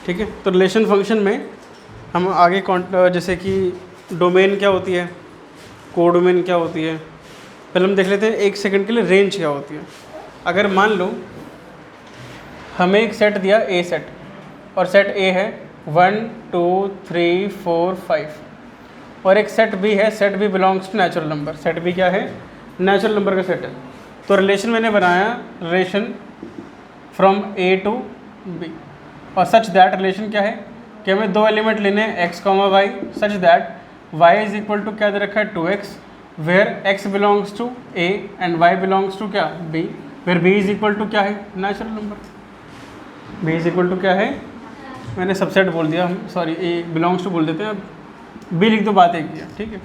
ठीक है। तो रिलेशन फंक्शन में हम आगे जैसे कि डोमेन क्या होती है, कोडोमेन क्या होती है, पहले हम देख लेते हैं एक सेकंड के लिए रेंज क्या होती है। अगर मान लो हमें एक सेट दिया ए सेट, और सेट ए है 1 2 3 4 5, और एक सेट बी है, set B belongs to natural number. Set B क्या है, नेचुरल नंबर का सेट है। तो रिलेशन मैंने बनाया relation from A to B, और सच दैट रिलेशन क्या है कि हमें दो एलिमेंट लेने हैं X comma Y, such that Y is equal to क्या दे रखा है 2x, where x belongs to a and y belongs to क्या b, where b is equal to क्या है natural number. b is equal to क्या है, मैंने सबसेट बोल दिया, हम सॉरी a बिलोंग्स टू बोल देते हैं, अब b लिख दो, बात एक किया, ठीक है।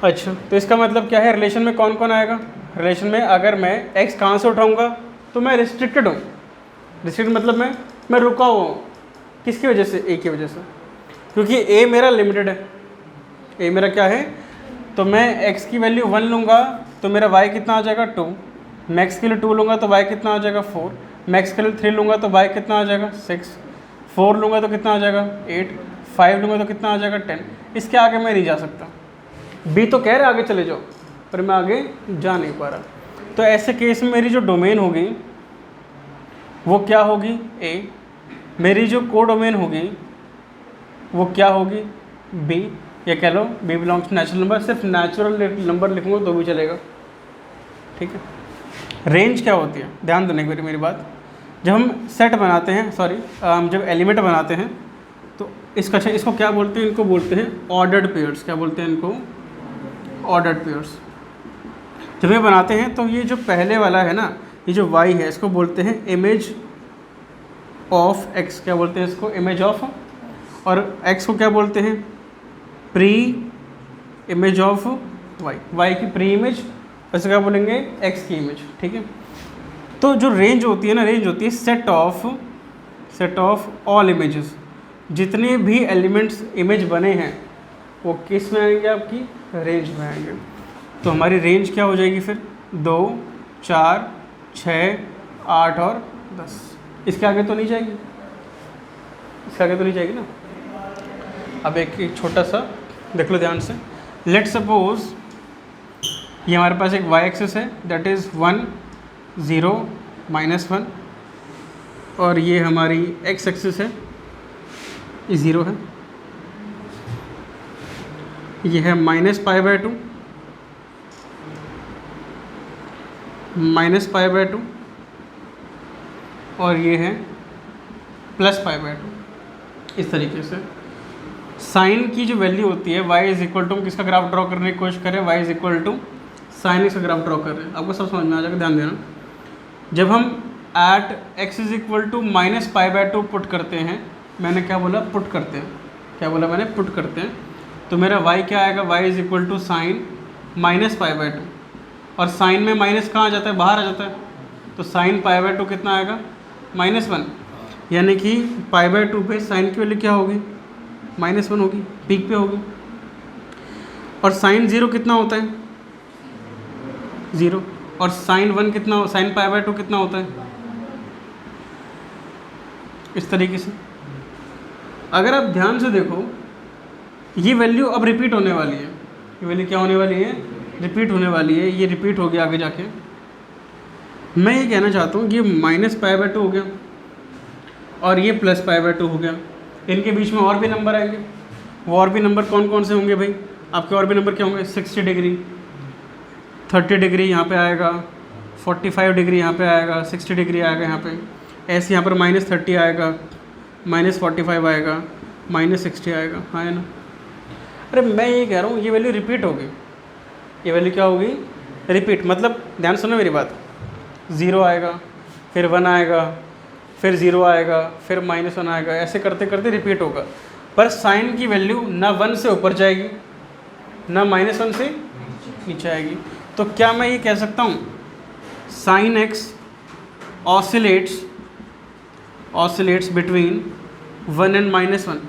अच्छा, तो इसका मतलब क्या है, रिलेशन में कौन कौन आएगा, रिलेशन में अगर मैं x कहाँ से उठाऊँगा तो मैं रिस्ट्रिक्टेड हूँ। रिस्ट्रिक्ट मतलब मैं रुका हुआ हूँ, किसकी वजह से, a की वजह से, क्योंकि a मेरा लिमिटेड है। a मेरा क्या है, तो मैं x की वैल्यू 1 लूँगा तो मेरा y कितना आ जाएगा 2, मैं x के लिए 2 लूँगा तो y कितना आ जाएगा 4, मैं x के लिए 3 लूँगा तो y कितना आ जाएगा 6, 4 लूँगा तो कितना आ जाएगा 8, 5 लूँगा तो कितना आ जाएगा 10। इसके आगे मैं नहीं जा सकता। b तो कह रहे आगे चले जाओ, पर मैं आगे जा नहीं पा रहा। तो ऐसे केस में मेरी जो डोमेन होगी वो क्या होगी a, मेरी जो कोडोमेन होगी वो क्या होगी b, या कह लो b belongs to natural number. सिर्फ नेचुरल नंबर लिखूंगा तो भी चलेगा, ठीक है। रेंज क्या होती है, ध्यान देने की मेरी बात, जब हम सेट बनाते हैं, सॉरी जब एलिमेंट बनाते हैं तो इसको क्या बोलते हैं, इनको बोलते हैं ऑर्डर्ड पेयर्स। क्या बोलते हैं इनको, ऑर्डर्ड पेयर्स। जब ये बनाते हैं तो ये जो पहले वाला है ना, ये जो y है, इसको बोलते हैं इमेज ऑफ x। क्या बोलते हैं इसको, इमेज ऑफ, और x को क्या बोलते हैं, प्री इमेज ऑफ y की प्री इमेज, वैसे क्या बोलेंगे x की इमेज, ठीक है। तो जो रेंज होती है ना, रेंज होती है सेट ऑफ ऑल इमेजेस। जितने भी एलिमेंट्स इमेज बने हैं वो किस में आएंगे, आपकी रेंज में आएंगे। तो हमारी रेंज क्या हो जाएगी फिर, 2 4 6 8 और 10। इसके आगे तो नहीं जाएगी, इसके आगे तो नहीं जाएगी ना। अब एक छोटा सा देख लो ध्यान से। लेट सपोज ये हमारे पास एक y एक्सिस है, दैट इज़ 1 0 -1, और ये हमारी x एक्सिस है, ये 0 है, ये है -π/2 -π/2, और ये है +π/2। इस तरीके से साइन की जो वैल्यू होती है y इज इक्वल टू, हम किसका ग्राफ ड्रॉ करने की कोशिश करें, y is equal to sine x का ग्राफ ड्रॉ कर रहे हैं। आपको सब समझ में आ जाएगा, ध्यान देना। जब हम at x is equal to -π/2 put करते हैं, मैंने क्या बोला, पुट करते हैं, क्या बोला मैंने, पुट करते हैं, तो मेरा y क्या आएगा, y is equal to sine -π/2, और साइन में माइनस कहाँ आ जाता है, बाहर आ जाता है, तो साइन π/2 कितना आएगा, -1, यानी कि π/2 पे साइन की वैल्यू क्या होगी, -1 होगी, पीक पे होगी। और साइन 0 कितना होता है, 0, और साइन 1 कितना, साइन π/2 कितना होता है, इस तरीके से। अगर आप ध्यान से देखो, ये वैल्यू अब रिपीट होने वाली है, ये वैल्यू क्या होने वाली है, रिपीट होने वाली है, ये रिपीट हो गया आगे जाके। मैं ये कहना चाहता हूँ कि -π/2 हो गया और ये +π/2 हो गया, इनके बीच में और भी नंबर आएंगे। वो और भी नंबर कौन कौन से होंगे भाई, आपके और भी नंबर क्या होंगे, 60 डिग्री, 30 डिग्री यहाँ पे आएगा, 45 डिग्री यहाँ पे आएगा, 60 डिग्री आएगा यहाँ पे, ऐसे यहाँ पर -30 आएगा, -45 आएगा, -60 आएगा, हाँ है ना। अरे मैं ये कह रहा हूँ ये वैल्यू रिपीट होगी, ये वैल्यू क्या होगी, रिपीट। मतलब ध्यान सुनो मेरी बात, 0 आएगा, फिर 1 आएगा, फिर 0 आएगा, फिर -1 आएगा, ऐसे करते करते रिपीट होगा। पर साइन की वैल्यू ना 1 से ऊपर जाएगी ना -1 से नीचे आएगी। तो क्या मैं ये कह सकता हूँ sine x oscillates between 1 and -1।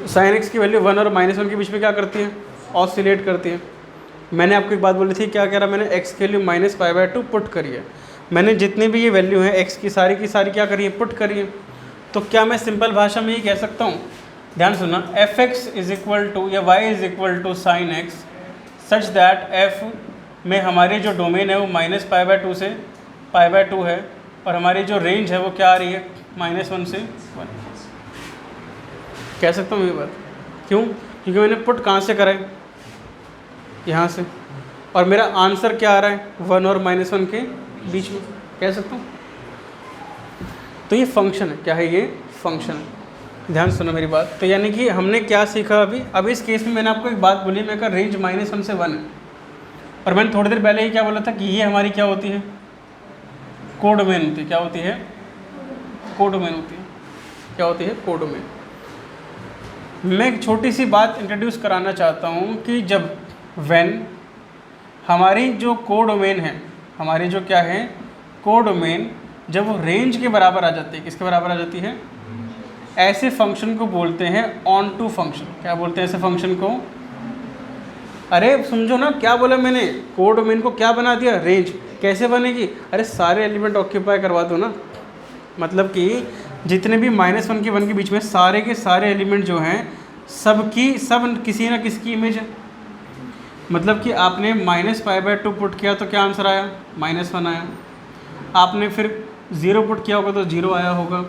Sine x की वैल्यू 1 और -1 के बीच में क्या करती है, ऑसिलेट करती है। मैंने आपको एक बात बोली थी, क्या कह रहा मैंने, x के लिए -π/2 पुट करी है। मैंने जितनी भी ये वैल्यू है x की सारी क्या करी है, पुट करी है। तो क्या मैं सिंपल भाषा में ये कह सकता हूँ, ध्यान सुनना, F X is equal to या Y is equal to sine X such that F में हमारी जो डोमेन है वो -π/2 से π/2 है और हमारी जो रेंज है वो क्या आ रही है -1 से 1। कह सकता हूँ ये बात, क्यों? क्योंकि मैंने पुट कहाँ से करा है, यहाँ से, और मेरा आंसर क्या आ रहा है 1 और -1 के बीच में, कह सकता हूँ। तो ये फंक्शन है, क्या है ये फंक्शन है। ध्यान सुनो मेरी बात। तो यानी कि हमने क्या सीखा अभी इस केस में मैंने आपको एक बात बोली, मैं कहा रेंज -1 से 1 है, और मैंने थोड़ी देर पहले ही क्या बोला था कि ये हमारी क्या होती है, कोडोमेन होती है। क्या होती है? कोडोमेन होती है। क्या होती है? कोडोमेन। मैं एक छोटी सी बात इंट्रोड्यूस कराना चाहता हूँ कि जब व्हेन हमारी जो कोडोमेन है, हमारी जो क्या है कोडोमेन, जब वो रेंज के बराबर आ जाती है, किसके बराबर आ जाती है, ऐसे फंक्शन को बोलते हैं ऑन टू फंक्शन। क्या बोलते हैं ऐसे फंक्शन को? अरे समझो ना क्या बोला मैंने, कोडोमेन को क्या बना दिया, रेंज। कैसे बनेगी? अरे सारे एलिमेंट ऑक्यूपाई करवा दो ना, मतलब कि जितने भी -1 के 1 के बीच में सारे के सारे एलिमेंट जो हैं सब किसी ना किसी की इमेज है। मतलब कि आपने -π/2 पुट किया तो क्या आंसर आया, -1 आया। आपने फिर 0 पुट किया होगा तो 0 आया होगा।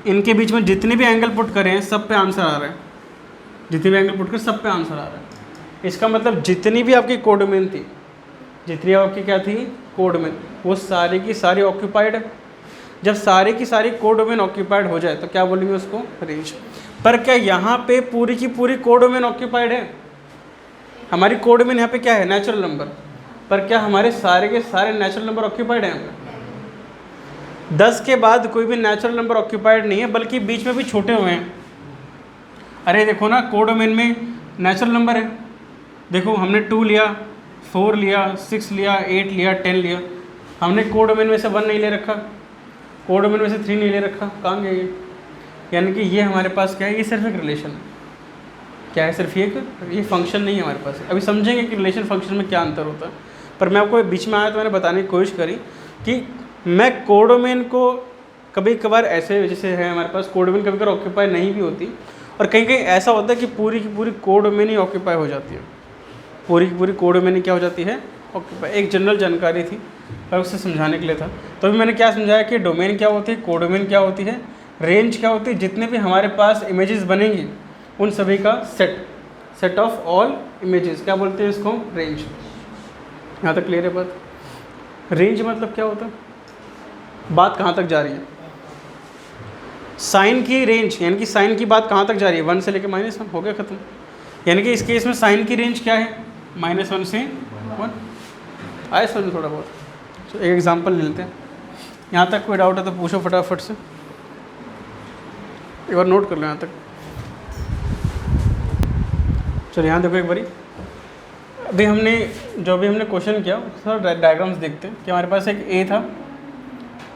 इनके बीच में जितने भी एंगल पुट करें हैं सब पे आंसर आ रहा है, जितने भी एंगल पुट करें सब पे आंसर आ रहा है। इसका मतलब जितनी भी आपकी कोडोमेन थी, जितनी आपकी क्या थी कोडोमेन, वो सारी की सारी ऑक्यूपाइड है। जब सारी की सारी कोडोमेन ऑक्यूपाइड हो जाए तो क्या बोलेंगे उसको, रेंज। पर क्या यहाँ पे पूरी की पूरी कोडोमेन ऑक्यूपाइड है? हमारी कोडोमेन यहाँ पे क्या है, नेचुरल नंबर। पर क्या हमारे सारे के सारे नेचुरल नंबर ऑक्यूपाइड हैं यहाँ पे? 10 के बाद कोई भी नेचुरल नंबर ऑक्यूपाइड नहीं है, बल्कि बीच में भी छूटे हुए हैं। अरे देखो ना, कोडोमेन में नेचुरल नंबर है, देखो हमने 2 लिया, 4 लिया, 6 लिया, 8 लिया, 10 लिया। हमने कोडोमेन में से 1 नहीं ले रखा, कोडोमेन में से 3 नहीं ले रखा, कहाँ गए ये? यानी कि ये हमारे पास क्या है, ये सिर्फ एक रिलेशन है। क्या है? सिर्फ ये फंक्शन नहीं है हमारे पास। अभी समझेंगे कि रिलेशन फंक्शन में क्या अंतर होता है। पर मैं आपको बीच में आया तो मैंने बताने की कोशिश करी कि मैं कोडोमेन को कभी कभार ऐसे जैसे है हमारे पास कोडोमेन कभी कभार ऑक्यूपाई नहीं भी होती, और कहीं कहीं ऐसा होता है कि पूरी की पूरी कोडोमेन ही ऑक्यूपाई हो जाती है। पूरी की पूरी कोडोमेन ही क्या हो जाती है, ऑक्यूपाई। एक जनरल जानकारी थी पर उसे समझाने के लिए था। तो अभी मैंने क्या समझाया कि डोमेन क्या होती है, कोडोमेन क्या होती है, रेंज क्या होती है। जितने भी हमारे पास इमेजेस बनेंगी उन सभी का सेट ऑफ ऑल इमेजेस, क्या बोलते हैं इसको, रेंज। यहाँ तक क्लियर है बात? रेंज मतलब क्या होता है, बात कहाँ तक जा रही है, साइन की रेंज, यानी कि साइन की बात कहाँ तक जा रही है, 1 से लेकर -1, हो गया ख़त्म। यानी कि इस केस में साइन की रेंज क्या है, -1 से 1। आए समझ में थोड़ा बहुत? तो एक एग्जांपल ले लेते हैं। यहाँ तक कोई डाउट है तो पूछो फटाफट से, एक बार नोट कर लो यहाँ तक। चलो यहाँ देखो एक बारी, अभी हमने क्वेश्चन किया थोड़ा डायग्राम्स देखते हैं कि हमारे पास एक ए था,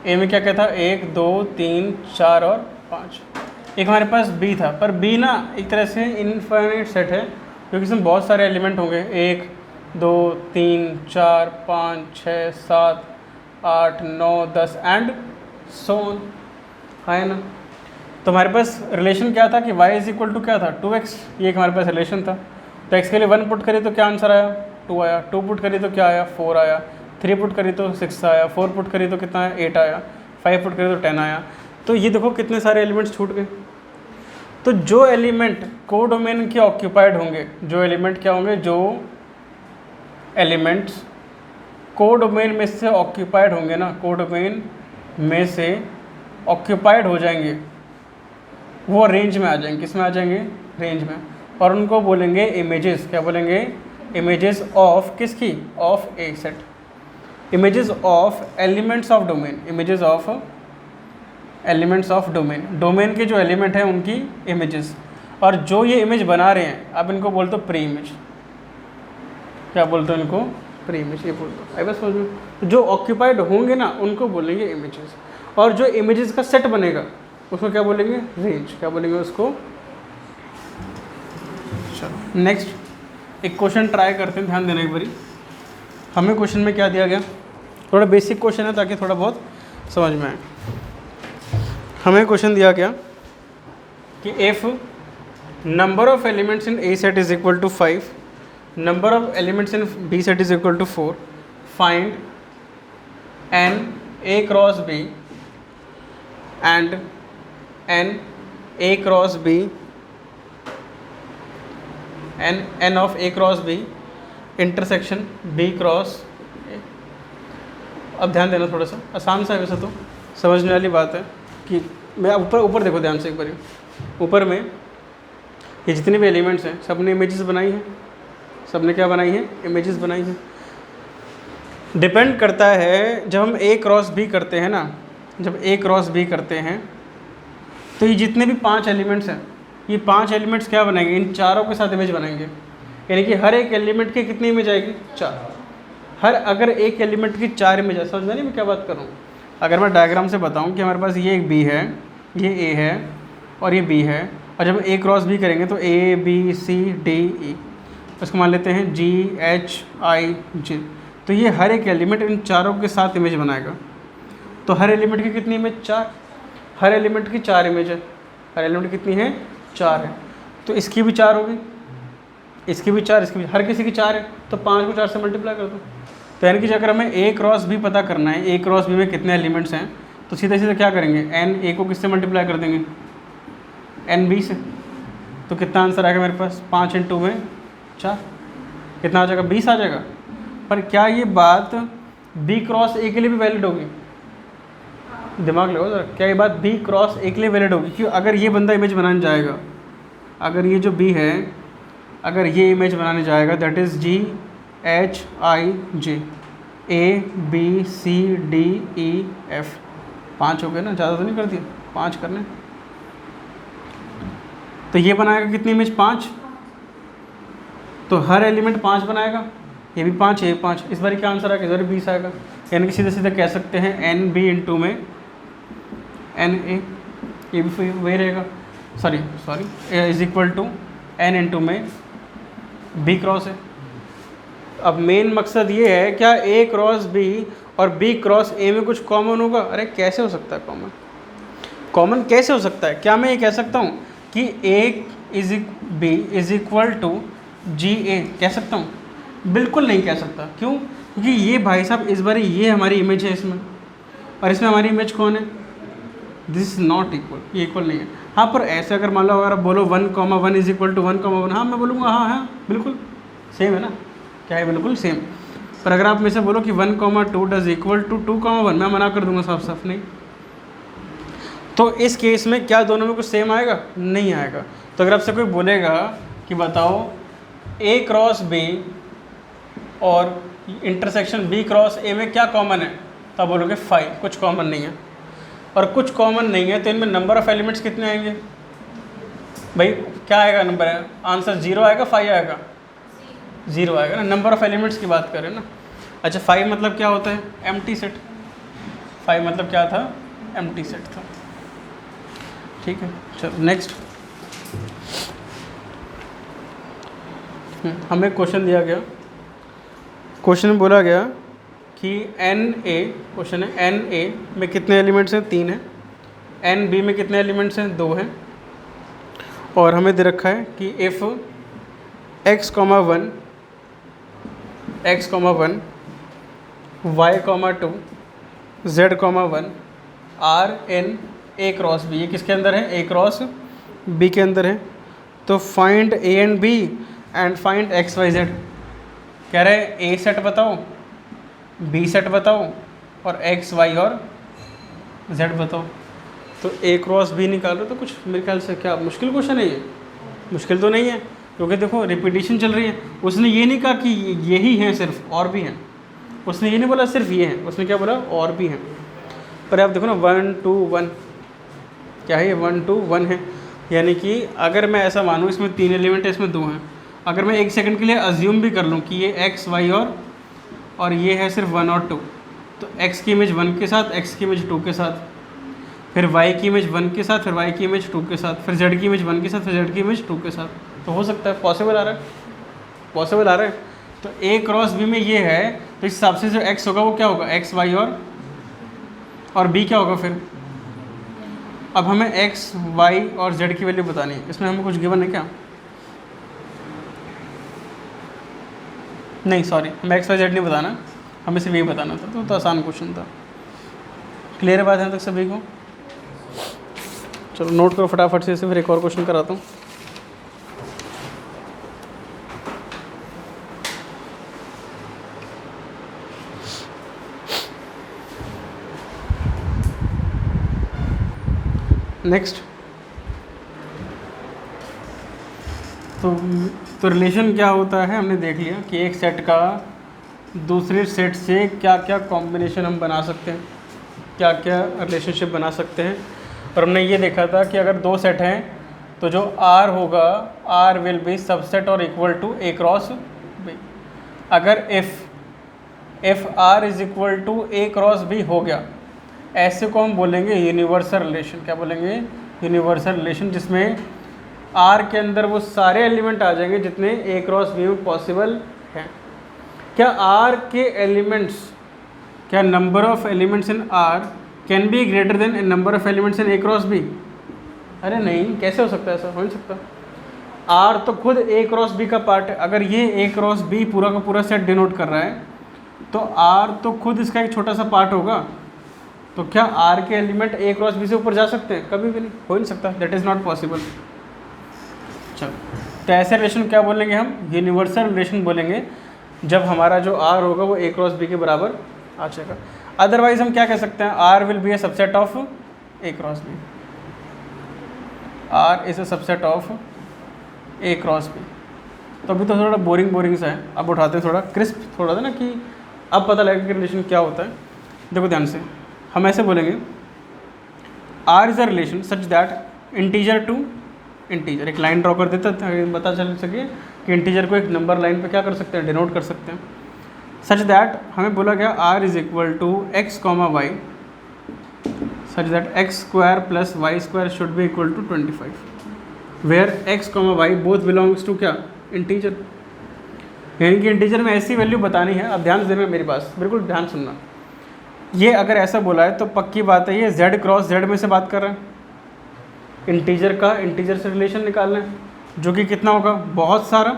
ए में क्या क्या था, 1 2 3 4 और 5। एक हमारे पास बी था, पर बी ना एक तरह से इनफाइनाइट सेट है क्योंकि इसमें बहुत सारे एलिमेंट होंगे, 1 2 3 4 5 6 7 8 9 10 एंड सो ऑन, है ना। तो हमारे पास रिलेशन क्या था कि y इज इक्वल टू क्या था, 2x। ये एक हमारे पास रिलेशन था। तो x के लिए 1 पुट करी तो क्या आंसर आया, 2 आया। 2 पुट करी तो क्या आया, 4 आया। 3 पुट करी तो 6 आया। 4 पुट करी तो कितना आया, 8 आया। 5 पुट करी तो 10 आया। तो ये देखो कितने सारे एलिमेंट्स छूट गए। तो जो एलिमेंट कोडोमेन के ऑक्यूपाइड होंगे, जो एलिमेंट क्या होंगे, जो एलिमेंट्स कोडोमेन में से ऑक्यूपाइड होंगे ना, कोडोमेन में से ऑक्यूपाइड हो जाएंगे, वो रेंज में आ जाएंगे। किस में आ जाएंगे, रेंज में। और उनको बोलेंगे इमेजेस। क्या बोलेंगे, इमेजेस ऑफ किसकी, of A set, images of elements of domain, images of elements of domain. Domain के जो एलिमेंट हैं उनकी इमेजेस। और जो ये इमेज बना रहे हैं आप इनको बोलते हो प्री इमेज। क्या बोलते हो इनको, प्री इमेज, ये बोलते हो। आई बस समझ में। जो ऑक्यूपाइड होंगे ना उनको बोलेंगे इमेजेस, और जो इमेजेस का सेट बनेगा उसको क्या बोलेंगे, रेंज। क्या बोलेंगे उसको। चलो नेक्स्ट एक क्वेश्चन ट्राई करते हैं, ध्यान देना एक बारी। हमें क्वेश्चन में क्या दिया गया, थोड़ा बेसिक क्वेश्चन है ताकि थोड़ा बहुत समझ में आए। हमें क्वेश्चन दिया गया कि if number of elements in A set is equal to 5, number of elements in B set is equal to 4, find N A cross B and N A cross B N of A cross B intersection B cross A. अब ध्यान देना, थोड़ा सा आसान सा है वैसे तो, समझने वाली बात है कि मैं ऊपर देखो ध्यान से एक बार। ऊपर में ये जितने भी एलिमेंट्स हैं सब ने इमेजेस बनाई हैं, सब ने क्या बनाई हैं, इमेजेस बनाई हैं। डिपेंड करता है जब हम ए क्रॉस बी करते हैं ना, जब ए क्रॉस बी करते हैं तो ये जितने भी 5 एलिमेंट्स हैं, ये 5 एलिमेंट्स क्या बनाएंगे, इन चारों के साथ इमेज बनाएंगे। यानी कि हर एक एलिमेंट की कितनी इमेज आएगी, 4। अगर एक एलिमेंट की 4 इमेज है, समझ में नहीं मैं क्या बात कर रहा हूँ। अगर मैं डायग्राम से बताऊँ कि हमारे पास ये एक बी है, ये ए है और ये बी है, और जब ए क्रॉस बी करेंगे तो ए बी सी डी ई, इसको मान लेते हैं जी एच आई जे। तो ये हर एक एलिमेंट इन चारों के साथ इमेज बनाएगा। तो हर एलिमेंट की कितनी इमेज, 4। हर एलिमेंट की 4 इमेज है, हर एलिमेंट कितनी है, 4 है। तो इसकी भी 4 होगी, इसकी भी 4, इसकी भी, हर किसी की 4 है, तो 5 को 4 से मल्टीप्लाई कर दो। तो यानी कि अगर हमें ए क्रॉस बी पता करना है, ए क्रॉस बी में कितने एलिमेंट्स हैं, तो सीधे सीधे क्या करेंगे, एन ए को किससे मल्टीप्लाई कर देंगे, एन बी से। तो कितना आंसर आएगा मेरे पास, 5 × 2 में 4, कितना आ जाएगा, 20 आ जाएगा। पर क्या ये बात बी क्रॉस ए के लिए भी वैलिड होगी, दिमाग लगाओ जरा, क्या ये बात बी क्रॉस ए के लिए वैलिड होगी? क्यों, अगर ये बंदा इमेज बनाने जाएगा, अगर ये जो बी है अगर ये इमेज बनाने जाएगा, that is G H I J A B C D E F, 5 हो गए ना, ज़्यादा तो नहीं कर दिया, 5 करने। तो ये बनाएगा कितनी इमेज, 5। तो हर एलिमेंट 5 बनाएगा, ये भी 5, ये 5, इस बार क्या आंसर आएगा, इस बार 20 आएगा। यानी कि सीधे सीधे कह सकते हैं एन बी इंटू में एन ए, ये भी वही रहेगा, sorry is equal to N into में बी क्रॉस है। अब मेन मकसद ये है, क्या ए क्रॉस बी और बी क्रॉस ए में कुछ कॉमन होगा? अरे कैसे हो सकता है कॉमन, कॉमन कैसे हो सकता है? क्या मैं ये कह सकता हूँ कि A is B is equal to G A, कह सकता हूँ? बिल्कुल नहीं कह सकता। क्यों? क्योंकि ये भाई साहब इस बार ये हमारी इमेज है इसमें, और इसमें हमारी इमेज कौन है, दिस इज नॉट इक्वल, ये इक्वल नहीं है। हाँ, पर ऐसे अगर मान लो अगर आप बोलो 1, 1 इज इक्वल टू 1, 1, हाँ मैं बोलूँगा हाँ बिल्कुल सेम है ना, क्या है, बिल्कुल सेम। पर अगर आप मेरे से बोलो कि 1, 2 डज इक्वल टू 2, 1, मैं मना कर दूंगा साफ साफ, नहीं। तो इस केस में क्या दोनों में कुछ सेम आएगा? नहीं आएगा। तो अगर आपसे कोई बोलेगा कि बताओ ए क्रॉस बी और इंटरसेक्शन बी क्रॉस ए में क्या कॉमन है, तो आप बोलोगे 5, कुछ कॉमन नहीं है। और कुछ कॉमन नहीं है तो इनमें नंबर ऑफ़ एलिमेंट्स कितने आएंगे भाई, क्या आएगा नंबर है, आंसर 0 आएगा, 5 आएगा, 0 आएगा ना, नंबर ऑफ़ एलिमेंट्स की बात करें ना। अच्छा 5 मतलब क्या होता है, एम्प्टी सेट। 5 मतलब क्या था, एम्प्टी सेट था। ठीक है, चलो नेक्स्ट। हमें क्वेश्चन दिया गया, क्वेश्चन में बोला गया कि एन ए, क्वेश्चन है एन ए में कितने एलिमेंट्स हैं, 3 हैं। एन बी में कितने एलिमेंट्स हैं, 2 हैं। और हमें दे रखा है कि if x, 1 x, 1 y, 2 z, 1 are in A cross B, ये किसके अंदर है, ए क्रॉस बी के अंदर है। तो find A and B and find X Y Z. कह रहे हैं ए सेट बताओ, बी सेट बताओ और एक्स वाई और जेड बताओ। तो ए क्रॉस बी निकाल रहे, तो कुछ मेरे ख्याल से क्या मुश्किल क्वेश्चन है ये? मुश्किल तो नहीं है, क्योंकि देखो रिपीटिशन चल रही है। उसने ये नहीं कहा कि यही हैं सिर्फ, और भी हैं। उसने ये नहीं बोला सिर्फ ये हैं, उसने क्या बोला, और भी हैं। पर आप देखो ना 1, 2, 1 क्या है, 1, 2, 1 है। यानी कि अगर मैं ऐसा मानूँ इसमें 3 एलिमेंट है, इसमें 2 हैं। अगर मैं 1 सेकंड के लिए अज्यूम भी कर लूँ कि ये एक्स वाई और ये है सिर्फ 1 और 2, तो x की इमेज 1 के साथ, x की इमेज 2 के साथ, फिर y की इमेज 1 के साथ, फिर y की इमेज 2 के साथ, फिर z की इमेज 1 के साथ, फिर z की इमेज 2 के साथ। तो हो सकता है, पॉसिबल आ रहा है, पॉसिबल आ रहा है। तो a क्रॉस b में ये है, तो इस हिसाब से जो x होगा वो क्या होगा, x y और b क्या होगा फिर, अब हमें एक्स वाई और जेड की वैल्यू बतानी है। इसमें हमें कुछ गिवन है क्या? नहीं सॉरी, हमें एक्स वाई जेड नहीं बताना, हमें सिर्फ यही बताना था। तो आसान क्वेश्चन था। क्लियर है बात यहाँ तक सभी को? चलो नोट करो फटाफट से, फिर एक और क्वेश्चन कराता हूँ। नेक्स्ट तो रिलेशन क्या होता है हमने देख लिया कि एक सेट का दूसरे सेट से क्या क्या कॉम्बिनेशन हम बना सकते हैं, क्या क्या रिलेशनशिप बना सकते हैं। और हमने ये देखा था कि अगर दो सेट हैं तो जो R होगा, R विल बी सबसेट और equal to A cross B। अगर if R is equal to A cross B हो गया, ऐसे को हम बोलेंगे यूनिवर्सल रिलेशन। क्या बोलेंगे? यूनिवर्सल रिलेशन, जिसमें R के अंदर वो सारे एलिमेंट आ जाएंगे जितने A क्रॉस B में पॉसिबल हैं। क्या R के एलिमेंट्स, क्या number of elements in R can be greater than number of elements in A cross B? अरे नहीं, कैसे हो सकता है ऐसा? हो नहीं सकता। R तो खुद A क्रॉस B का पार्ट है। अगर ये A क्रॉस B पूरा का पूरा सेट डिनोट कर रहा है तो R तो खुद इसका एक छोटा सा पार्ट होगा। तो क्या R के एलिमेंट A क्रॉस B से ऊपर जा सकते हैं? कभी भी नहीं, हो नहीं सकता। That is not possible. चलो, तो ऐसे रिलेशन क्या बोलेंगे हम? यूनिवर्सल रिलेशन बोलेंगे, जब हमारा जो R होगा वो A क्रॉस B के बराबर आ जाएगा। अदरवाइज हम क्या कह सकते हैं? R will B A subset of A cross B। R is a subset of A cross B। तो अभी तो थोड़ा बोरिंग सा है, अब उठाते हैं थोड़ा क्रिस्प, थोड़ा सा ना, कि अब पता लगेगा कि रिलेशन क्या होता है। देखो ध्यान से, हम ऐसे बोलेंगे R is a relation such that integer to integer, एक लाइन ड्रॉ कर देता है, पता चल सके कि इंटीजर को एक नंबर लाइन पे क्या कर सकते हैं? डिनोट कर सकते हैं। सच दैट हमें बोला गया R is equal to X comma Y such that X square plus Y square should be equal to 25, where X comma Y both belongs to क्या? इंटीजर। यानी कि इंटीजर में ऐसी वैल्यू बतानी है। अब ध्यान से देना मेरी बात, बिल्कुल ध्यान सुनना। ये अगर ऐसा बोला है तो पक्की बात है ये z क्रॉस z में से बात कर रहा है। इंटीजर का इंटीजर से रिलेशन निकालना है, जो कि कितना होगा? बहुत सारा।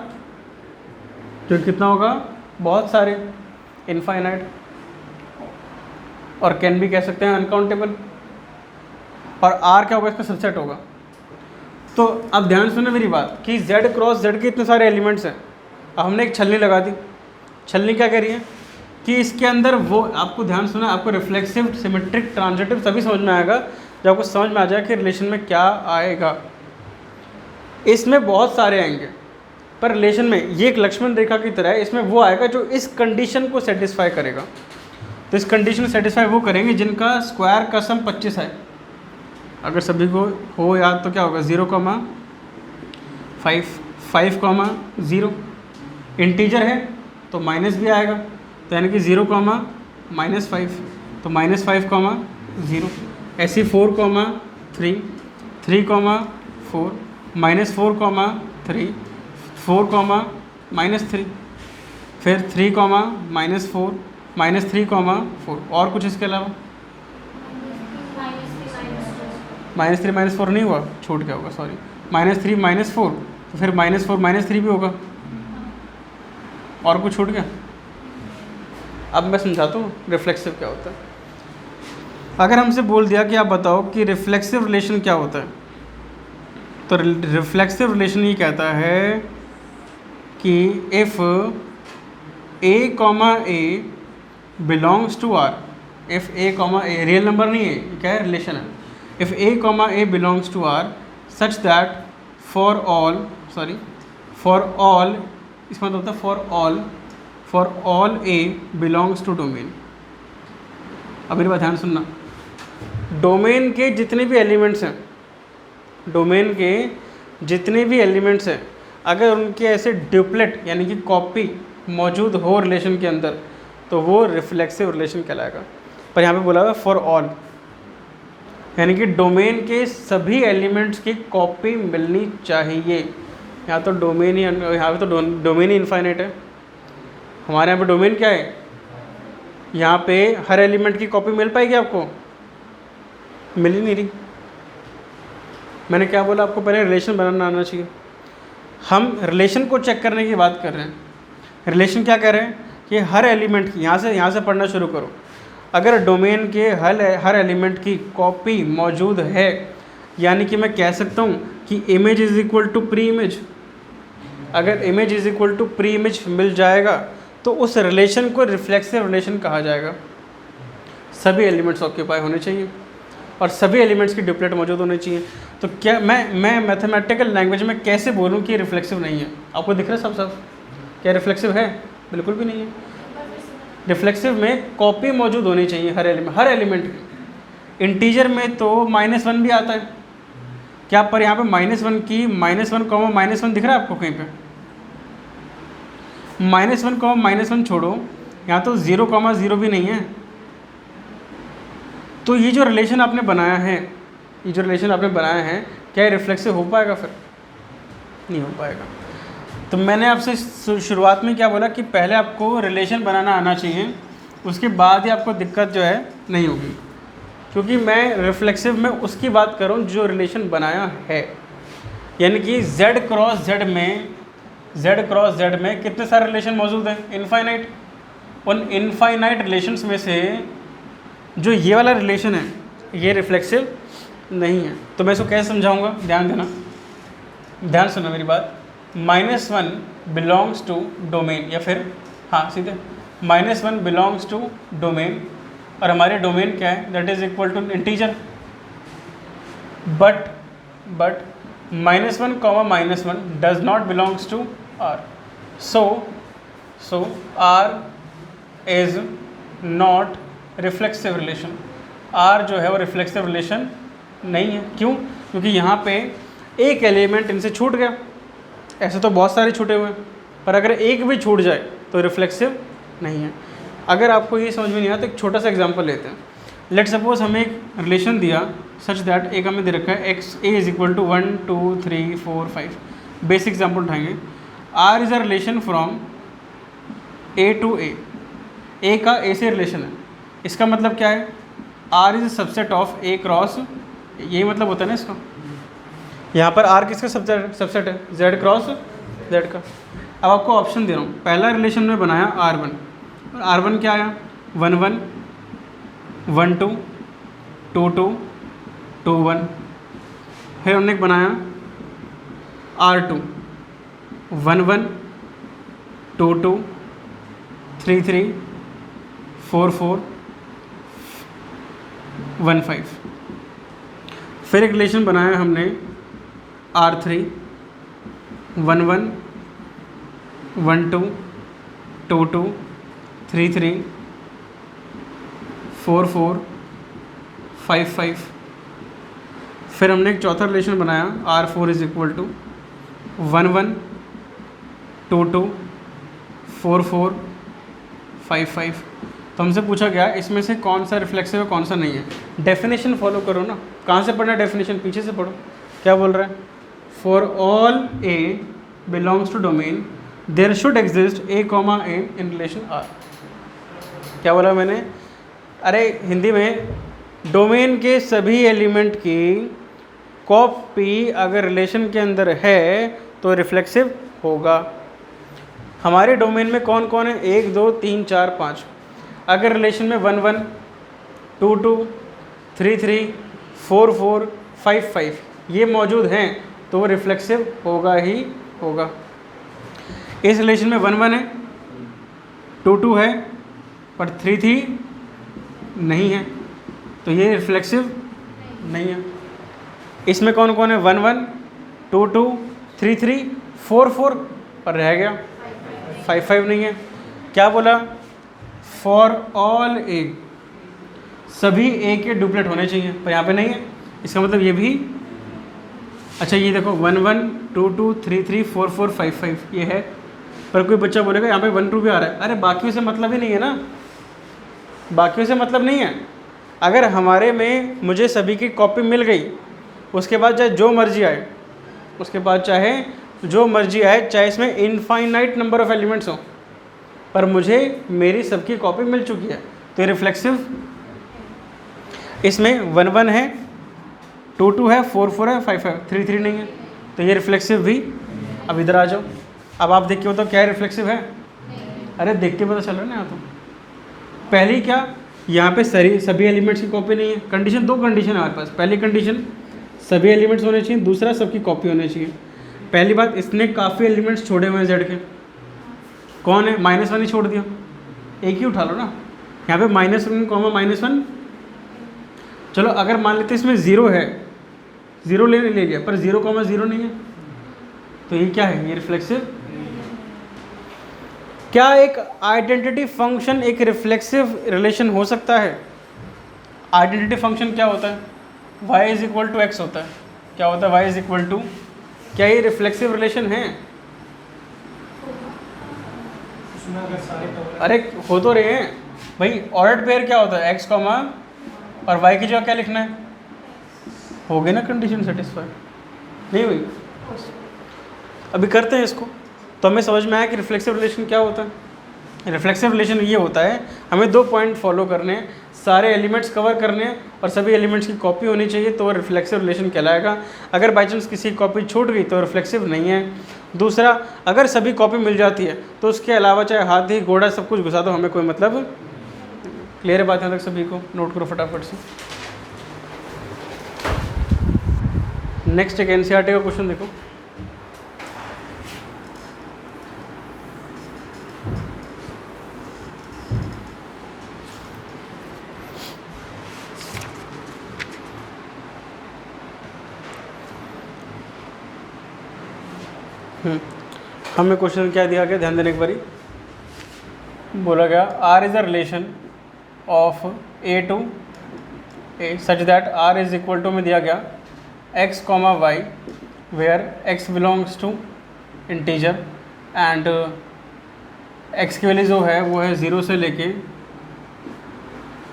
जो कितना होगा? बहुत सारे, इनफाइनाइट। और कैन भी कह सकते हैं अनकाउंटेबल। और R क्या होगा? इसका सबसेट होगा। तो अब ध्यान सुनो मेरी बात कि z क्रॉस z के इतने सारे एलिमेंट्स हैं। अब हमने एक छलनी लगा दी। छलनी क्या कह रही है कि इसके अंदर वो, आपको ध्यान सुना, आपको रिफ्लेक्सिव, सिमेट्रिक, ट्रांजिटिव सभी समझ में आएगा जब आपको समझ में आ जाए कि रिलेशन में क्या आएगा। इसमें बहुत सारे आएंगे, पर रिलेशन में ये एक लक्ष्मण रेखा की तरह है। इसमें वो आएगा जो इस कंडीशन को सेटिस्फाई करेगा। तो इस कंडीशन सेटिस्फाई वो करेंगे जिनका स्क्वायर का सम 25 है। अगर सभी को हो याद तो क्या होगा? 0,5, 5,0। इंटीजर है तो माइनस भी आएगा, तो यानी कि 0,-5, तो -5,0। ऐसे 4,3, 3,4, -4,3, 4,-3, फिर 3,-4, -3,4। और कुछ इसके अलावा? -3 -4 नहीं हुआ, छूट गया होगा, सॉरी। -3 -4, तो फिर -4 -3 भी होगा। और कुछ छूट गया? अब मैं समझाता हूँ रिफ्लेक्सिव क्या होता है। अगर हमसे बोल दिया कि आप बताओ कि रिफ्लेक्सिव रिलेशन क्या होता है, तो रिफ्लेक्सिव रिलेशन ये कहता है कि if A, A belongs to R, if A, A real number नहीं है, ये क्या है? रिलेशन है। If A, A belongs to R such that for all, इसका मतलब होता है for all A belongs to domain. अब मेरी बात ध्यान सुनना, डोमेन के जितने भी एलिमेंट्स हैं, डोमेन के जितने भी एलिमेंट्स हैं, अगर उनके ऐसे ड्यूप्लेट यानी कि कॉपी मौजूद हो रिलेशन के अंदर, तो वो रिफ्लेक्सिव रिलेशन कहलाएगा। पर यहाँ पे बोला हुआ फॉर ऑल, यानी कि डोमेन के सभी एलिमेंट्स की कॉपी मिलनी चाहिए। यहाँ तो डोमेन ही, यहाँ पे तो डोमेन ही इनफाइनाइट है। हमारे यहाँ पे डोमेन क्या है? यहाँ पे हर एलिमेंट की कॉपी मिल पाएगी आपको? मिल ही नहीं रही। मैंने क्या बोला आपको, पहले रिलेशन बनाना आना चाहिए। हम रिलेशन को चेक करने की बात कर रहे हैं। रिलेशन क्या कह रहे हैं कि हर एलिमेंट की, यहाँ से पढ़ना शुरू करो, अगर डोमेन के हर एलिमेंट की कॉपी मौजूद है, यानी कि मैं कह सकता हूँ कि image is equal to pre image. अगर image is equal to pre image मिल जाएगा तो उस रिलेशन को रिफ्लेक्सिव रिलेशन कहा जाएगा। सभी एलिमेंट्स ऑक्यूपाई होने चाहिए और सभी एलिमेंट्स की ड्यूप्लेट मौजूद होने चाहिए। तो क्या मैं मैथमेटिकल लैंग्वेज में कैसे बोलूँ कि रिफ्लेक्सिव नहीं है? आपको दिख रहा है सब क्या रिफ्लेक्सिव है? बिल्कुल भी नहीं है। रिफ्लेक्सिव में कॉपी मौजूद होनी चाहिए हर एलिमेंट की। इंटीजर में तो -1 भी आता है। क्या पर यहाँ पे -1 की -1 दिख रहा है आपको कहीं पे? -1 छोड़ो, यहाँ तो 0,0 भी नहीं है। तो ये जो रिलेशन आपने बनाया है, क्या रिफ्लेक्सिव हो पाएगा? फिर नहीं हो पाएगा। तो मैंने आपसे शुरुआत में क्या बोला कि पहले आपको रिलेशन बनाना आना चाहिए, उसके बाद ही आपको दिक्कत जो है नहीं होगी। क्योंकि मैं रिफ्लेक्सिव में उसकी बात कर रहा हूँ जो रिलेशन बनाया है, यानी कि Z क्रॉस Z में कितने सारे रिलेशन मौजूद हैं? इनफाइनाइट। उन इनफाइनाइट रिलेशंस में से जो ये वाला रिलेशन है ये रिफ्लेक्सिव नहीं है। तो मैं इसको कैसे समझाऊंगा? ध्यान देना, ध्यान सुनो मेरी बात। -1 बिलोंग्स टू डोमेन, या फिर हाँ सीधे -1 बिलोंग्स टू डोमेन, और हमारे डोमेन क्या है? That is equal to integer. But -1, -1 does not belongs to R। So R is not reflexive relation. R जो है वो रिफ्लेक्सिव रिलेशन नहीं है। क्यों? क्योंकि यहाँ पे एक एलिमेंट इनसे छूट गया। ऐसे तो बहुत सारे छूटे हुए हैं, पर अगर एक भी छूट जाए तो रिफ्लेक्सिव नहीं है। अगर आपको ये समझ में नहीं आया तो एक छोटा सा एग्जांपल लेते हैं। लेट सपोज हमें एक रिलेशन दिया सच दैट, एक हमें दे रखा है a is equal to 1 2 3 4 5। Basic example उठाएंगे। R is a relation from A to A का A से रिलेशन है। इसका मतलब क्या है? R is a subset of A cross, यही मतलब होता है ना इसका। यहाँ पर R किसका सबसेट है? Z क्रॉस Z का। अब आपको ऑप्शन दे रहा हूँ। पहला रिलेशन में बनाया R1, और R1 क्या आया? 1 1 1 2 2 2 2 1। फिर हमने बनाया R2 1 1 2 2 3 3 4 4 1 5। फिर एक रिलेशन बनाया हमने R3 1 1 1 2 2 2 3 3 4 4 5 5। फिर हमने एक चौथा रिलेशन बनाया R4 इज इक्वल टू 1 1 2 2 4 4 5 5। तो हमसे पूछा गया इसमें से कौन सा रिफ्लेक्सिव है, कौन सा नहीं है। डेफिनेशन फॉलो करो ना। कहाँ से पढ़ना डेफिनेशन? पीछे से पढ़ो। क्या बोल रहा है? For all A belongs to domain there should exist A, A in relation R। क्या बोला मैंने? अरे हिंदी में, डोमेन के सभी एलिमेंट की कॉपी अगर रिलेशन के अंदर है तो रिफ्लेक्सिव होगा। हमारे डोमेन में कौन कौन है? 1 2 3 4 5। अगर रिलेशन में 1 1 2 2 3 3 4 4 5 5 ये मौजूद हैं तो वो रिफ्लेक्सिव होगा ही होगा। इस रिलेशन में 1 1 है, 2 2 है, पर 3 3 नहीं है, तो ये रिफ्लेक्सिव नहीं है। इसमें कौन कौन है? 1 1 2 2 3 3 4 4, पर रह गया 5 5 नहीं है। क्या बोला? फॉर ऑल A, सभी A के डुप्लेट होने चाहिए, पर यहाँ पे नहीं है। इसका मतलब ये भी, अच्छा ये देखो 1 1 2 2 3 3 4 4 5 5 ये है, पर कोई बच्चा बोलेगा यहाँ पे 1 2 भी आ रहा है। अरे बाकियों से मतलब ही नहीं है ना, बाकियों से मतलब नहीं है। अगर हमारे में मुझे सभी की कॉपी मिल गई, उसके बाद चाहे जो मर्जी आए, चाहे इसमें इनफाइनाइट नंबर ऑफ एलिमेंट्स हो, पर मुझे मेरी सबकी कॉपी मिल चुकी है, तो ये रिफ्लेक्सिव। इसमें 1 1 है, 2 2 है, 4 4 है, 5 5, 3 3 नहीं है, तो ये रिफ्लेक्सिव भी। अब इधर आ जाओ, अब आप देख के बताओ क्या रिफ्लेक्सिव है। अरे देख के पता चल रहा है ना यहाँ तो। पहली क्या, यहाँ पे सभी एलिमेंट्स की कॉपी नहीं है। कंडीशन, दो कंडीशन है हमारे पास। पहली कंडीशन सभी एलिमेंट्स होने चाहिए, दूसरा सबकी कॉपी होनी चाहिए। पहली बात, इसने काफ़ी एलिमेंट्स छोड़े हुए हैं जेड के। कौन है? -1 ही छोड़ दिया, एक ही उठा लो ना। यहाँ पे -1, -1। चलो अगर मान लेते इसमें 0 है, 0 ले लिया, पर 0, 0 नहीं है, तो ये क्या है? ये रिफ्लेक्सिव। क्या एक आइडेंटिटी फंक्शन एक रिफ्लेक्सिव रिलेशन हो सकता है? आइडेंटिटी फंक्शन क्या होता है? y = x होता है। क्या होता है? y = क्या ये रिफ्लेक्सिव रिलेशन है? अरे हो तो रहे हैं भाई। ऑर्डर्ड पेयर क्या होता है? x, और y की जगह क्या लिखना है? हो गई ना कंडीशन सेटिस्फाई? नहीं हुई? अभी करते हैं इसको, तो हमें समझ में आया कि रिफ्लेक्सिव रिलेशन क्या होता है। रिफ्लेक्सिव रिलेशन ये होता है, हमें 2 पॉइंट फॉलो करने हैं, सारे एलिमेंट्स कवर करने हैं और सभी एलिमेंट्स की कॉपी होनी चाहिए, तो रिफ्लेक्सिव रिलेशन कहलाएगा। अगर बाई चांस किसी की कॉपी छूट गई तो रिफ्लेक्सिव नहीं है। दूसरा, अगर सभी कॉपी मिल जाती है तो उसके अलावा चाहे हाथी घोड़ा सब कुछ घुसा दो, हमें कोई मतलब। क्लियर है बात यहाँ तक सभी को? नोट करो फटाफट से। नेक्स्ट एक एनसीईआरटी का क्वेश्चन देखो। हमें क्वेश्चन क्या दिया गया, ध्यान देने एक बारी। बोला गया R is a relation of A to A such that R is equal to में दिया गया x, y where x belongs to integer and x की वैल्यू जो है वो है 0 से लेके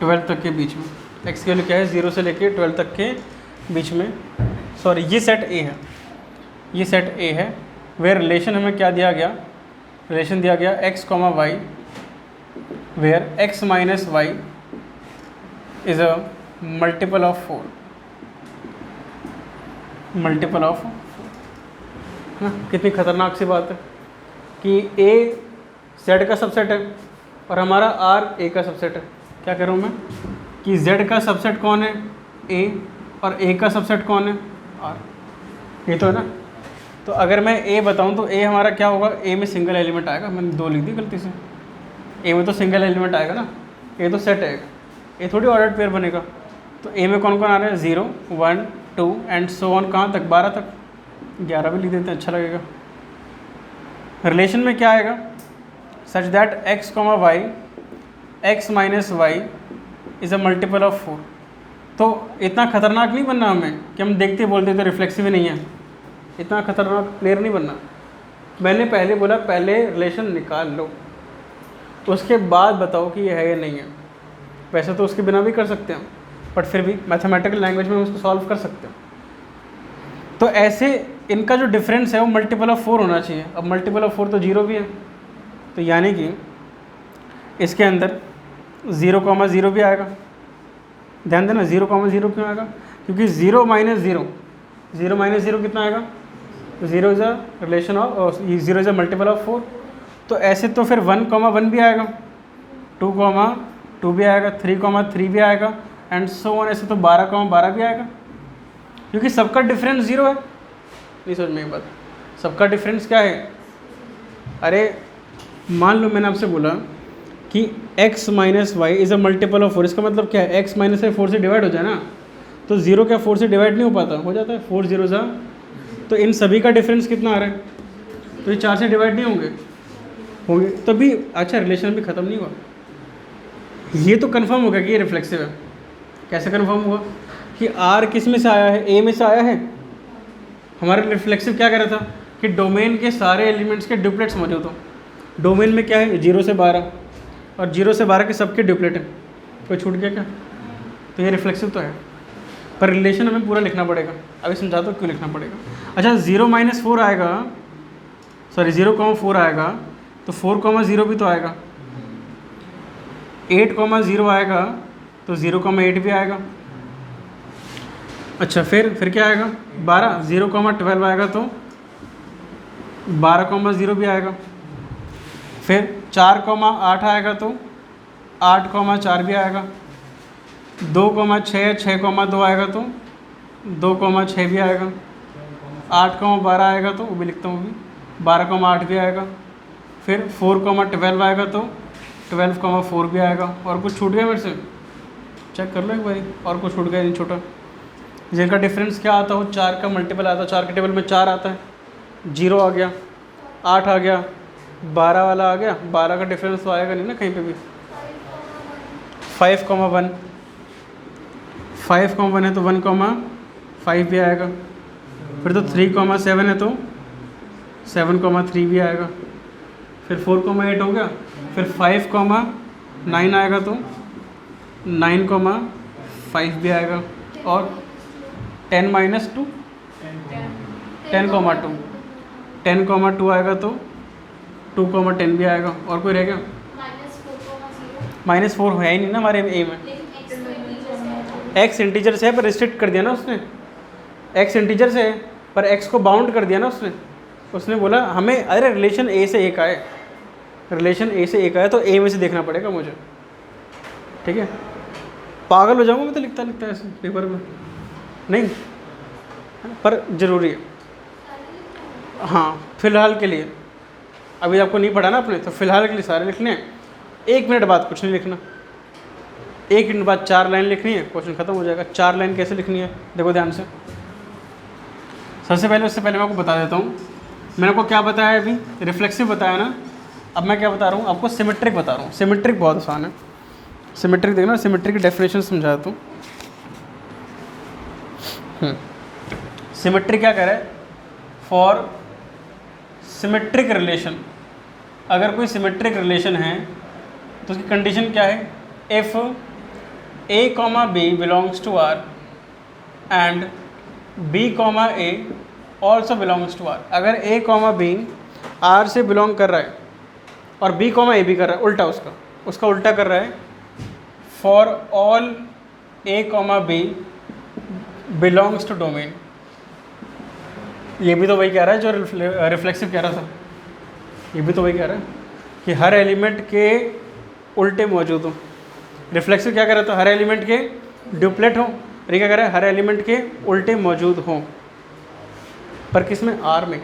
12 तक के बीच में। x की वैल्यू क्या है? 0 से लेके 12 तक के बीच में। सॉरी, ये सेट A है, ये सेट A है। वेयर रिलेशन हमें क्या दिया गया? रिलेशन दिया गया x, y where x minus y is a multiple of 4, multiple of 4। कितनी खतरनाक सी बात है कि A Z का सबसेट है और हमारा R A का सबसेट है। क्या करूँ मैं कि Z का सबसेट कौन है? A, और A का सबसेट कौन है? R। ये तो है ना। तो अगर मैं A बताऊँ तो A हमारा क्या होगा? A में सिंगल एलिमेंट आएगा। मैंने 2 लिख दी गलती से। A में तो सिंगल एलिमेंट आएगा ना, A तो सेट है, A थोड़ी ऑर्डर्ड पेयर बनेगा। तो A में कौन कौन आ रहे हैं? 0 1 2 एंड सो ऑन। कहाँ तक? 12 तक। 11 भी लिख देते हैं, अच्छा लगेगा। रिलेशन में क्या आएगा? Such that x, y x minus Y is a multiple of 4। तो इतना खतरनाक नहीं बनना हमें कि हम देखते बोलते तो रिफ्लेक्सिव ही नहीं है। इतना खतरनाक प्लेयर नहीं बनना। मैंने पहले बोला पहले रिलेशन निकाल लो, उसके बाद बताओ कि ये है या नहीं है। वैसे तो उसके बिना भी कर सकते हैं, बट फिर भी मैथमेटिकल लैंग्वेज में हम उसको सॉल्व कर सकते हैं। तो ऐसे इनका जो डिफरेंस है वो मल्टीपल ऑफ 4 होना चाहिए। अब मल्टीपल ऑफ 4 तो 0 भी है, तो यानी कि इसके अंदर 0, 0 भी आएगा। ध्यान देना 0, 0 क्यों आएगा? क्योंकि 0 माइनस 0, 0 माइनस 0 कितना आएगा? 0 is a relation of 0 is a multiple of 4। तो ऐसे तो फिर 1, 1 भी आएगा, 2, 2 भी आएगा, 3, 3 भी आएगा एंड सो ऑन। ऐसे तो 12, 12 भी आएगा, क्योंकि सबका डिफरेंस 0 है। नहीं समझ में एक बात, सबका डिफरेंस क्या है? अरे मान लो मैंने आपसे बोला कि x minus Y is a multiple of 4, इसका मतलब क्या है? x माइनस 4 से डिवाइड हो जाए ना, तो 0 क्या 4 से डिवाइड नहीं हो पाता? हो जाता है, 4 0 ज़ा। तो इन सभी का डिफरेंस कितना आ रहा है? तो ये 4 से डिवाइड नहीं होंगे, होंगे तो भी अच्छा रिलेशन भी ख़त्म नहीं हुआ। ये तो कंफर्म हो गया कि ये रिफ्लेक्सिव है। कैसे कंफर्म हुआ? कि R किस में से आया है? A में से आया है। हमारा रिफ्लेक्सिव क्या कह रहा था कि डोमेन के सारे एलिमेंट्स के ड्यूप्लेट्स मौजूद हो। डोमेन में क्या है? 0 से 12, और 0 से 12 के सबके ड्यूप्लेट हैं। कोई छूट गया क्या? तो ये रिफ्लेक्सिव तो है, पर रिलेशन हमें पूरा लिखना पड़ेगा। अभी समझाता हूँ क्यों लिखना पड़ेगा। अच्छा 0 माइनस 4 आएगा, सॉरी 0, 4 आएगा, तो 4, 0 भी तो आएगा। 8, 0 आएगा तो 0, 8 भी आएगा। अच्छा फिर क्या आएगा 12, 0,12 आएगा तो 12,0 भी आएगा। फिर 4,8 आएगा तो 8,4 भी आएगा। 2,6, 6,2 आएगा तो 2,6 भी आएगा। 8,12 आएगा तो वो भी लिखता हूँ अभी 12,8 भी आएगा। फिर 4,12 आएगा तो 12,4 भी आएगा। और कुछ छूट गया मेरे से, चेक कर लो एक बारी, और कुछ छूट गया नहीं छोटा, जिनका डिफरेंस क्या आता हो 4 का मल्टीपल आता है। 4 के टेबल में 4 आता है, 0 आ गया, 8 आ गया, 12 वाला आ गया। 12 का डिफरेंस तो आएगा नहीं ना कहीं पे भी। 5,1, 5,1 है तो 1,5 भी आएगा। फिर तो 3,7 है तो 7,3 भी आएगा। फिर 4,8 हो गया। फिर 5,9 आएगा तो 9,5 भी आएगा। और 10 - 2 10,2 10,2 आएगा तो 2,10 भी आएगा। और कोई रह गया? -4 है ही नहीं ना हमारे ए में। एक्स इंटीजर से है पर रिस्ट्रिक्ट कर दिया ना उसने। एक्स इंटीजर से है पर एक्स को बाउंड कर दिया ना उसने बोला हमें, अरे रिलेशन ए से ए का है, रिलेशन ए से ए का है तो ए में से देखना पड़ेगा मुझे, ठीक है। पागल हो जाऊंगा मैं तो लिखता ऐसे पेपर में, नहीं पर ज़रूरी है। हाँ फिलहाल के लिए, अभी आपको नहीं पढ़ा ना आपने, तो फिलहाल के लिए सारे लिखने हैं। 1 मिनट बाद कुछ नहीं लिखना, 1 मिनट बाद 4 लाइन लिखनी है, क्वेश्चन खत्म हो जाएगा। 4 लाइन कैसे लिखनी है देखो ध्यान से। सबसे पहले, उससे पहले मैं आपको बता देता हूँ, मैंने आपको क्या बताया अभी, रिफ्लेक्सिव बताया ना। अब मैं क्या बता रहा हूँ आपको, सिमेट्रिक बता रहा हूँ। सिमेट्रिक बहुत आसान है। सिमेट्रिक देखना, सिमेट्रिक की डेफिनेशन समझाता हूँ। सिमेट्रिक क्या कह रहा है, फॉर सिमेट्रिक रिलेशन, अगर कोई सिमेट्रिक रिलेशन है तो उसकी कंडीशन क्या है, if A, B belongs to R and B, A also belongs to R। अगर A, B R से बिलोंग कर रहा है और B, A भी कर रहा है, उल्टा उसका उल्टा कर रहा है, for all A, B belongs to domain. ये भी तो वही कह रहा है जो रिफ्लेक्सिव कह रहा था, ये भी तो वही कह रहा है कि हर एलिमेंट के उल्टे मौजूद हो। रिफ्लेक्सिव क्या कह रहा था, हर एलिमेंट के ड्यूप्लेट हो। ये क्या कह रहा है, हर एलिमेंट के उल्टे मौजूद हों, पर किसमें, आर में,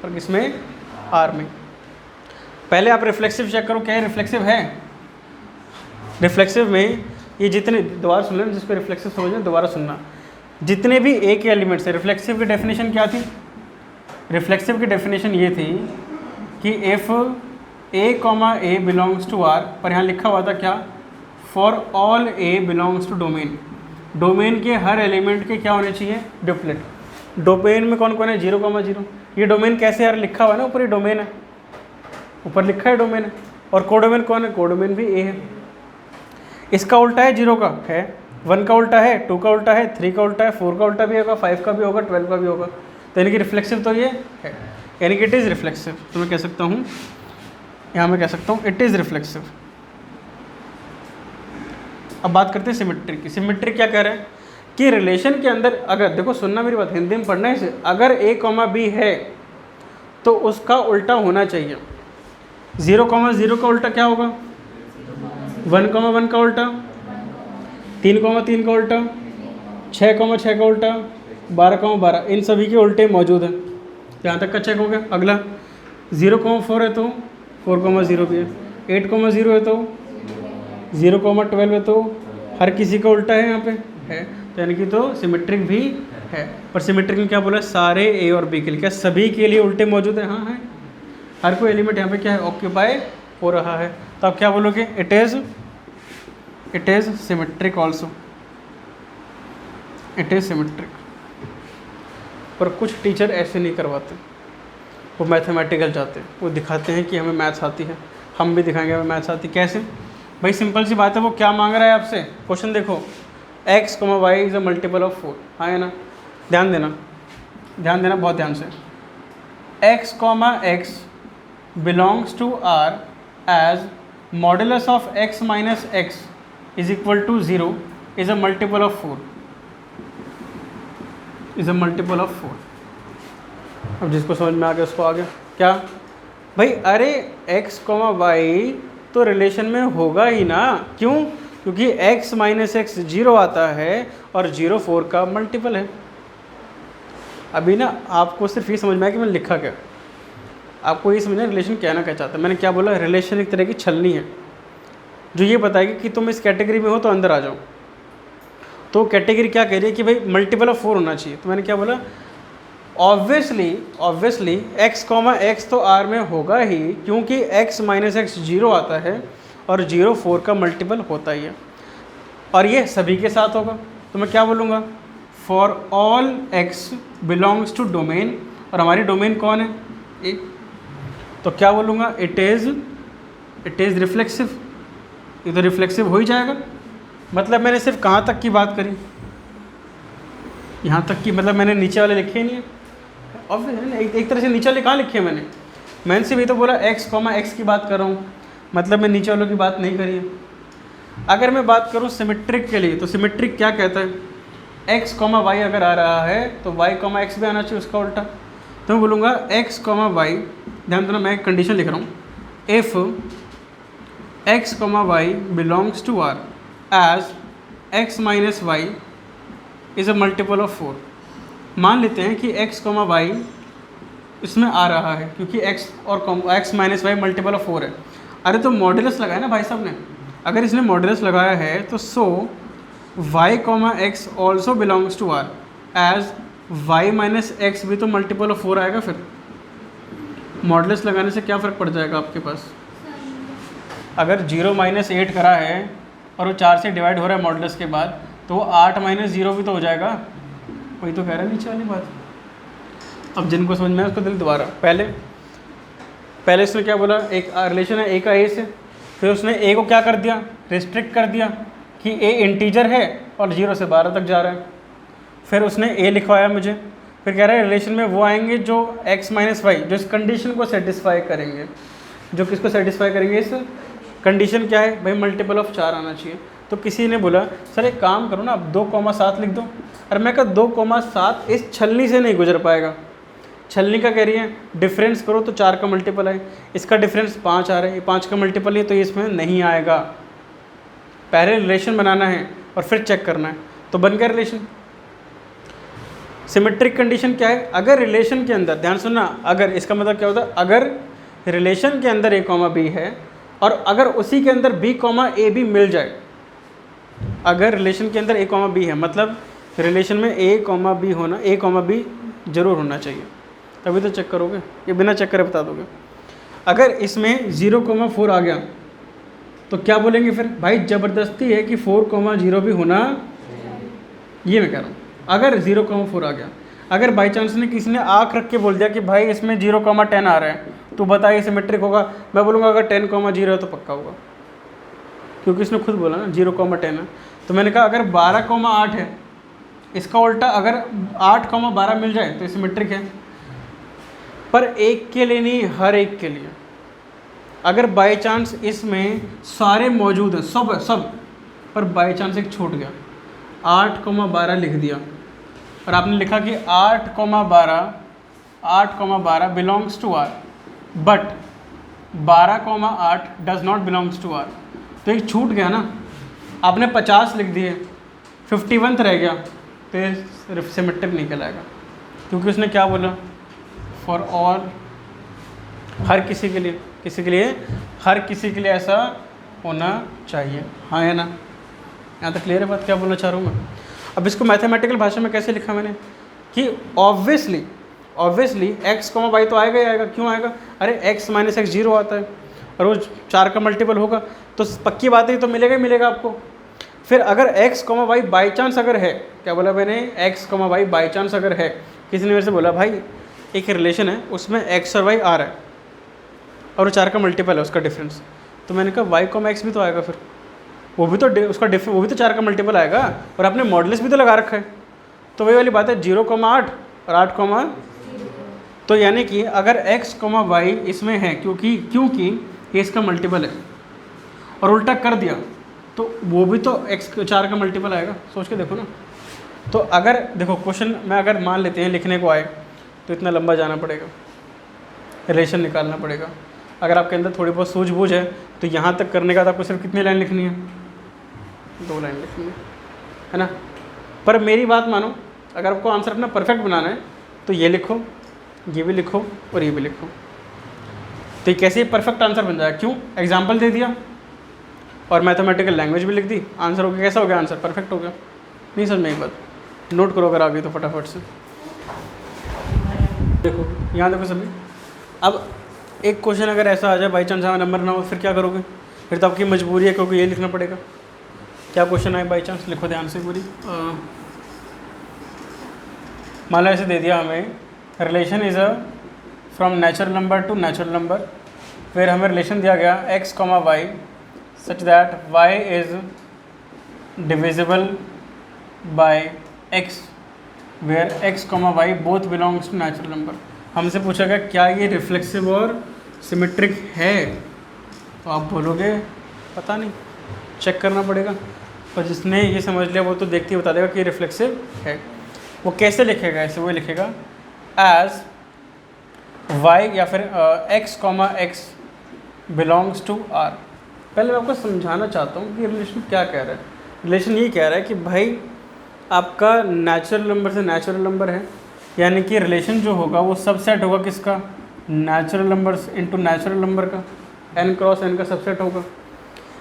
पर किसमें, आर में। पहले आप रिफ्लेक्सिव चेक करो, क्या है रिफ्लेक्सिव है। रिफ्लेक्सिव में ये जितने, दोबारा सुन लेना जिसको रिफ्लेक्सिव समझना दोबारा सुनना, जितने भी ए के एलिमेंट्स है, रिफ्लेक्सिव की डेफिनेशन क्या थी, रिफ्लेक्सिव की डेफिनेशन ये थी कि if A, belongs to R, पर यहाँ लिखा हुआ था क्या, for all A belongs to domain. Domain के हर एलिमेंट के क्या होने चाहिए, ड्यूप्लेट। डोमेन में कौन कौन है, 0,0। ये डोमेन कैसे यार, लिखा हुआ है ना ऊपर, ये डोमेन है, ऊपर लिखा है डोमेन है। और कोडोमेन कौन है, कोडोमेन भी ए है। इसका उल्टा है 0 का है, 1 का उल्टा है, 2 का उल्टा है, 3 का उल्टा है, 4 का उल्टा भी होगा, 5 का भी होगा, 12 का भी होगा। तो यानी कि रिफ्लेक्सिव तो ये है, यानी कि इट इज़ रिफ्लेक्सिव। तो मैं कह सकता हूँ, यहाँ मैं कह सकता हूँ इट इज़ रिफ्लेक्सिव। अब बात करते हैं सिमेट्रिक की। सिमेट्रिक क्या कह रहा है कि रिलेशन के अंदर, अगर देखो सुनना मेरी बात, हिंदी में पढ़ना है इसे, अगर A, B है तो उसका उल्टा होना चाहिए। 0,0 का उल्टा क्या होगा, 1,1 का उल्टा, 3,3 का उल्टा, 6,6 का उल्टा, 12,12, इन सभी के उल्टे मौजूद हैं। यहाँ तक का चेक हो गया। अगला 0,4 है तो 4,0 भी है, 8,0 है तो 0,12 है तो हर किसी का उल्टा है यहाँ पे है, तो यानी कि तो सिमेट्रिक भी है। पर सिमेट्रिक में क्या बोला, सारे ए और बी के लिए, क्या सभी के लिए उल्टे मौजूद है, हाँ है। हर कोई एलिमेंट यहाँ पे क्या है, ऑक्यूपाई हो रहा है। तो आप क्या बोलोगे, it is symmetric also, it is symmetric. पर कुछ टीचर ऐसे नहीं करवाते, वो मैथमेटिकल जाते हैं, वो दिखाते हैं कि हमें मैथ्स आती है, हम भी दिखाएंगे हमें मैथ्स आती। कैसे भाई, सिंपल सी बात है, वो क्या मांग रहा है आपसे, क्वेश्चन देखो, x, y is a multiple of 4, हाँ है ना। ध्यान देना बहुत ध्यान से। x, belongs to R as modulus of x minus x is equal to 0 is a multiple of 4। Is a multiple of 4। अब जिसको समझ में आ गया उसको आ गया क्या भाई, अरे x, y तो रिलेशन में होगा ही ना, क्यों? क्योंकि x माइनस एक्स 0 आता है और 0 4 का मल्टीपल है। अभी ना आपको सिर्फ ये समझ में आया कि मैंने लिखा क्या, आपको ये समझना रिलेशन कहना क्या चाहता है। मैंने क्या बोला, रिलेशन एक तरह की छलनी है जो ये बताएगी कि तुम इस कैटेगरी में हो तो अंदर आ जाओ। तो कैटेगरी क्या कह रही है कि भाई मल्टीपल ऑफ 4 होना चाहिए। तो मैंने क्या बोला, ऑब्वियसली x, x तो R में होगा ही, क्योंकि x माइनस एक्स 0 आता है और 0 4 का मल्टीपल होता ही है, और ये सभी के साथ होगा। तो मैं क्या बोलूँगा, for all x belongs to domain, और हमारी डोमेन कौन है, ए। तो क्या बोलूँगा, इट इज़ रिफ्लेक्सिव। ये तो रिफ्लेक्सिव हो ही जाएगा। मतलब मैंने सिर्फ कहाँ तक की बात करी, यहाँ तक की, मतलब मैंने नीचे वाले लिखे नहीं है। और एक तरह से नीचे वाले कहाँ लिखे हैं मैंने सिर्फ ये तो बोला x, x की बात कर रहा हूँ, मतलब मैं नीचे वालों की बात नहीं करी है। अगर मैं बात करूँ सिमेट्रिक के लिए, तो सिमेट्रिक क्या कहता है, x, y अगर आ रहा है तो y, x भी आना चाहिए उसका उल्टा। तो मैं बोलूँगा x, y, ध्यान देना मैं एक कंडीशन लिख रहा हूँ, if x, y belongs to R as x minus y is a multiple of 4। मान लेते हैं कि x, y इसमें आ रहा है क्योंकि x और x minus Y multiple of 4 है। अरे तो मॉड्यूलस लगाया ना भाई साहब ने, अगर इसने मॉड्यूलस लगाया है तो so y, x also belongs to R as y minus X भी तो मल्टीपल ऑफ 4 आएगा। फिर मॉड्यूलस लगाने से क्या फ़र्क पड़ जाएगा आपके पास, अगर 0 माइनस 8 करा है और वो 4 से डिवाइड हो रहा है मॉड्यूलस के बाद, तो वो 8 माइनस 0 भी तो हो जाएगा। वही तो कह रहा है नीचे वाली बात। अब जिनको समझ में आया उसको दिल दोबारा, पहले उसने क्या बोला, एक रिलेशन है ए का ए से, फिर उसने ए को क्या कर दिया, रिस्ट्रिक्ट कर दिया कि ए इंटीजर है और 0 से 12 तक जा रहा है। फिर उसने ए लिखवाया मुझे, फिर कह रहा है रिलेशन में वो आएंगे जो x माइनस वाई, जो इस कंडीशन को सेटिस्फाई करेंगे। जो किसको सेटिस्फाई करेंगे, इस कंडीशन क्या है भाई, मल्टीपल ऑफ 4 आना चाहिए। तो किसी ने बोला सर एक काम करो ना, आप 2,7 लिख दो। अरे मैं कहा 2,7 इस छलनी से नहीं गुजर पाएगा। छलनी का कह रही है डिफरेंस करो तो 4 का मल्टीपल है, इसका डिफरेंस 5 आ रहा है, ये 5 का मल्टीपल है, तो ये इसमें नहीं आएगा। पहले रिलेशन बनाना है और फिर चेक करना है, तो बन गया रिलेशन। सिमेट्रिक कंडीशन क्या है, अगर रिलेशन के अंदर, ध्यान सुनना, अगर, इसका मतलब क्या होता है, अगर रिलेशन के अंदर a, b है और अगर उसी के अंदर b, a, b मिल जाए, अगर रिलेशन के अंदर a, b है, मतलब रिलेशन में a, b होना, a, b जरूर होना चाहिए, तभी तो चेक करोगे, ये बिना चेक करे बता दोगे। अगर इसमें 0,4 आ गया तो क्या बोलेंगे फिर, भाई ज़बरदस्ती है कि 4,0 भी होना, ये मैं कह रहा हूँ। अगर 0,4 आ गया, अगर बाई चांस ने किसी ने आँख रख के बोल दिया कि भाई इसमें 0,10 आ रहा है, तो बताइए सिमेट्रिक होगा, मैं बोलूँगा अगर 10,0 है तो पक्का होगा, क्योंकि इसने खुद बोला ना 0,10 है। तो मैंने कहा अगर 12,8 है, इसका उल्टा अगर 8,12 मिल जाए तो ये सिमेट्रिक है, पर एक के लिए नहीं, हर एक के लिए। अगर बाई चांस इसमें सारे मौजूद हैं, सब, पर बाई चांस एक छूट गया, 8,12 लिख दिया और आपने लिखा कि 8,12 belongs to R, but 12,8 does not belongs to R, तो एक छूट गया ना। आपने 50 लिख दिए, 51 रह गया, तो ये सिमेट्रिक नहीं कहलाएगा, क्योंकि उसने क्या बोला, फॉर ऑल, हर किसी के लिए, हर किसी के लिए ऐसा होना चाहिए। हाँ है ना, यहाँ तक क्लियर है बात, क्या बोलना चाह रहा हूँ मैं। अब इसको मैथमेटिकल भाषा में कैसे लिखा मैंने, कि ऑब्वियसली x, y तो आएगा ही आएगा। क्यों आएगा, अरे x माइनस एक्स 0 आता है और वो 4 का मल्टीपल होगा, तो पक्की बात है तो मिलेगा ही मिलेगा आपको। फिर अगर x, y बाई चांस अगर है, क्या बोला मैंने, x, y बाई चांस अगर है, किसी ने मेरे से बोला भाई एक रिलेशन है उसमें x और y आ रहा है और वो 4 का मल्टीपल है उसका डिफरेंस, तो मैंने कहा y, x भी तो आएगा, फिर वो भी तो उसका वो भी तो 4 का मल्टीपल आएगा, और आपने मॉडुलस भी तो लगा रखा है। तो वही वाली बात है, 0,8 और 8, तो यानी कि अगर x, y इसमें है, क्योंकि ये इसका मल्टीपल है, और उल्टा कर दिया तो वो भी तो x 4 का मल्टीपल आएगा। सोच के देखो ना, तो अगर देखो क्वेश्चन में अगर मान लेते हैं लिखने को आए तो इतना लंबा जाना पड़ेगा, रिलेशन निकालना पड़ेगा। अगर आपके अंदर थोड़ी बहुत सूझबूझ है तो यहाँ तक करने का तो आपको सिर्फ कितनी लाइन लिखनी है, 2 लाइन लिखनी है ना। पर मेरी बात मानो, अगर आपको आंसर अपना परफेक्ट बनाना है तो ये लिखो, ये भी लिखो और ये भी लिखो, तो ये कैसे परफेक्ट आंसर बन जाएगा। क्यों? एग्जाम्पल दे दिया और मैथमेटिकल लैंग्वेज भी लिख दी, आंसर हो गया। कैसा हो गया आंसर? परफेक्ट हो गया। नहीं समझ में एक बात, नोट करो अगर आ गई तो फटाफट से। देखो यहाँ देखो सभी, अब एक क्वेश्चन अगर ऐसा आ जाए बाई चांस हमें नंबर ना हो, फिर क्या करोगे? फिर तो आपकी मजबूरी है क्योंकि ये लिखना पड़ेगा। क्या क्वेश्चन आए बाई चांस, लिखो ध्यान से पूरी। मान लो ऐसे दे दिया हमें, relation is a from natural number to natural number. फिर हमें रिलेशन दिया गया x, y such that y is divisible by x where x, y both belongs to natural number. हमसे पूछा गया क्या ये रिफ्लेक्सिव और सिमेट्रिक है, तो आप बोलोगे पता नहीं, चेक करना पड़ेगा। और जिसने ये समझ लिया वो तो देखते ही बता देगा कि ये रिफ्लेक्सिव है। वो कैसे लिखेगा? ऐसे वो लिखेगा एज y या फिर x, x belongs to r। पहले मैं आपको समझाना चाहता हूँ कि रिलेशन क्या कह रहा है। रिलेशन ये कह रहा है कि भाई आपका नेचुरल नंबर से नेचुरल नंबर है, यानी कि रिलेशन जो होगा वो सबसेट होगा किसका? Natural numbers into natural number का, n क्रॉस n का सबसेट होगा।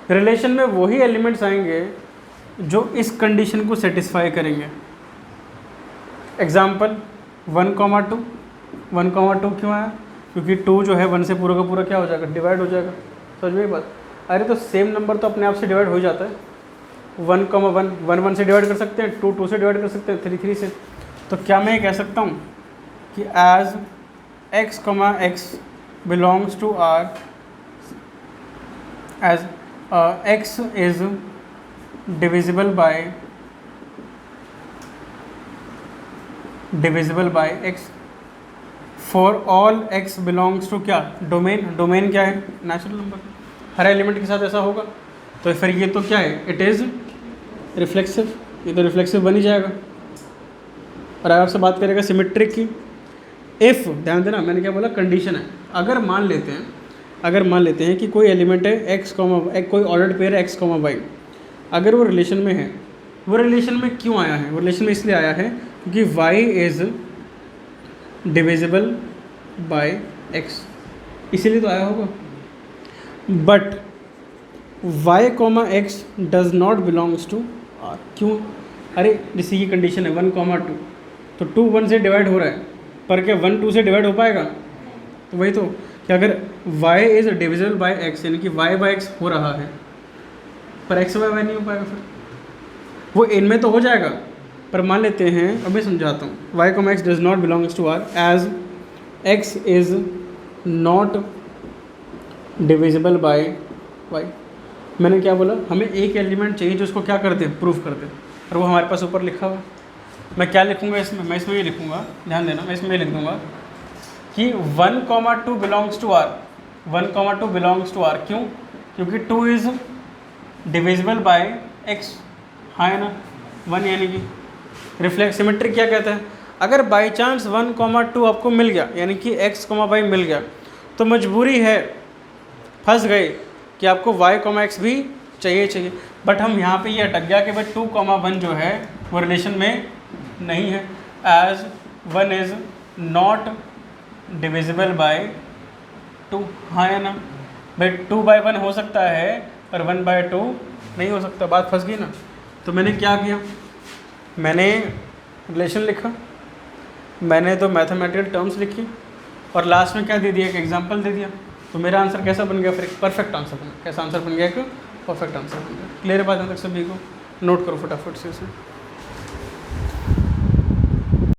रिलेशन में वही एलिमेंट्स आएंगे जो इस कंडीशन को सेटिस्फाई करेंगे। एग्जाम्पल 1, 2। 1, 2 क्यों आया? क्योंकि 2 जो है 1 से पूरा का पूरा क्या हो जाएगा? डिवाइड हो जाएगा। समझ में बात? अरे तो सेम नंबर तो अपने आप से डिवाइड हो जाता है। 1, 1 1 1 से डिवाइड कर सकते हैं, 2 2 से डिवाइड कर सकते हैं, 3 3 से। तो क्या मैं ये कह सकता हूँ कि as x, x belongs to r, as x is divisible by x for all x belongs to क्या? डोमेन। डोमेन क्या है? Natural number. हर एलिमेंट के साथ ऐसा होगा। तो फिर ये तो क्या है? It is reflexive. ये तो रिफ्लेक्सिव बन ही जाएगा। और अगर आपसे बात करेगा सिमेट्रिक की, इफ़, ध्यान देना मैंने क्या बोला? कंडीशन है। अगर मान लेते हैं कि कोई एलिमेंट है x, कोई ऑर्डर्ड पेयर है x, y, अगर वो रिलेशन में है, वो रिलेशन में क्यों आया है? वो रिलेशन में इसलिए आया है क्योंकि y is divisible by x, इसीलिए तो आया होगा। But y, x does not belongs to r। क्यों? अरे जैसे ये कंडीशन है 1, 2, तो 2 1 से डिवाइड हो रहा है, पर क्या 1 2 से डिवाइड हो पाएगा? तो वही तो कि अगर y is divisible by x, यानी कि y बाय x हो रहा है, पर x बाय y नहीं हो पाएगा। फिर वो इनमें तो हो जाएगा, पर मान लेते हैं, अब मैं समझाता हूँ, y, x does not belongs to r as x is not divisible by y। मैंने क्या बोला? हमें एक एलिमेंट चाहिए जो उसको क्या कर दे? प्रूफ कर दे। और वो हमारे पास ऊपर लिखा हुआ। मैं क्या लिखूँगा इसमें? मैं इसमें ये लिखूँगा, ध्यान देना, मैं इसमें ये लिख दूँगा कि 1, 2 belongs to r। 1, 2 belongs to r। क्यों? क्योंकि 2 इज़ डिविजिबल बाय x। हाँ है ना? 1, यानी कि रिफ्लेक्स सिमेट्रिक क्या कहता है? अगर बाई चांस 1, 2 आपको मिल गया, यानी कि x, y मिल गया, तो मजबूरी है, फंस गए कि आपको y, x भी चाहिए। बट हम यहाँ पे ये अटक गया कि भाई 2, 1 जो है वो रिलेशन में नहीं है, as 1 is not divisible by 2। हाँ या ना? भाई 2 बाय 1 हो सकता है, पर 1 बाय 2 नहीं हो सकता। बात फंस गई ना? तो मैंने क्या किया? मैंने रिलेशन लिखा, मैंने तो मैथमेटिकल टर्म्स लिखी, और लास्ट में क्या दे दिया? एक एग्जांपल दे दिया। तो मेरा आंसर कैसा बन गया? फिर एक परफेक्ट आंसर बन गया। कैसा आंसर बन गया? एक परफेक्ट आंसर बन गया। क्लियर बात है तक सभी को? नोट करो फटाफट से इसे।